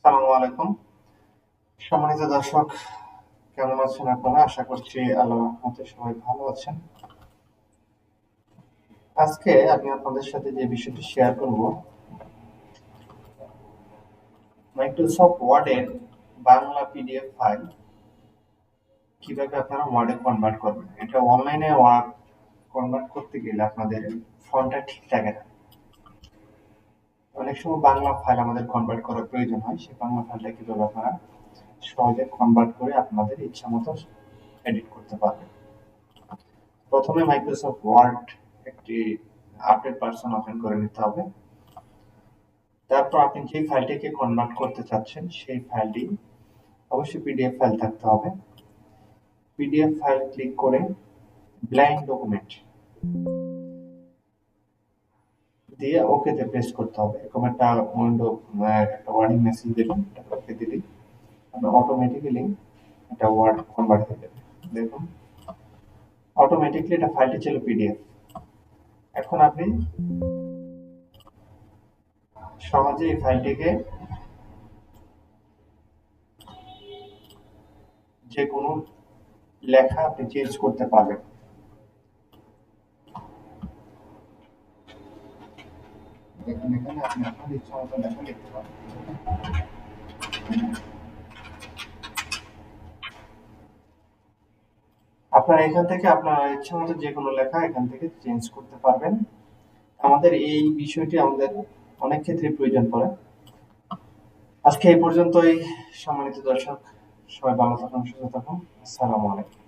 আসসালামু আলাইকুম। সম্মানিত দর্শক, কেমন আছেন আপনারা? আশা করছি আল্লাহর রহমতে সবাই ভালো আছেন। আজকে আমি আপনাদের সাথে যে বিষয়টি শেয়ার করব, মাইক্রোসফট ওয়ার্ডের বাংলা পিডিএফ ফাইল কিভাবে আপনারা ওয়ার্ডে কনভার্ট করবেন। এটা অনলাইনে ওয়ার্ড কনভার্ট করতে গেলে আপনাদের ফন্টটা ঠিক থাকে না। অনেক সময় বাংলা ফাইল আমাদের কনভার্ট করার প্রয়োজন হয়। সেই বাংলা ফাইলটা কিভাবে আপনারা সহজে কনভার্ট করে আপনাদের ইচ্ছা মতো এডিট করতে পারবেন। প্রথমে মাইক্রোসফট ওয়ার্ড একটি আপডেট ভার্সন ওপেন করে নিতে হবে। তারপর আপনি যে ফাইলটিকে কনভার্ট করতে চাচ্ছেন সেই ফাইলটি অবশ্যই পিডিএফ ফাইল থাকতে হবে। পিডিএফ ফাইল ক্লিক করে ব্ল্যাঙ্ক ডকুমেন্ট দিয়ে ওকেতে প্রেস করতে হবে। এরকম একটা উইন্ডো, একটা ওয়ার্নিং মেসেজ দেবেন। এটা ওকে দিলেই আপনার অটোমেটিক্যালি একটা ওয়ার্ড কনভার্ট হয়ে যাবে। দেখুন, অটোমেটিক্যালি এটা ফাইলটি ছিল পিডিএফ। এখন আপনি সহজে এই ফাইলটিকে যে কোনো লেখা আপনি চেঞ্জ করতে পারবেন। দেখুন, এখানে আপনি আপনার ইচ্ছা মতো লেখা লিখতে পারেন। আপনার এখান থেকে আপনার ইচ্ছা মতো যে কোনো লেখা এখান থেকে চেঞ্জ করতে পারবেন। আমাদের এই বিষয়টি আমাদের অনেক ক্ষেত্রে প্রয়োজন পড়ে। আজকে এই পর্যন্তই। সম্মানিত দর্শক, সবাই ভালো থাকুন, সুস্থ থাকুন। আসসালামু আলাইকুম।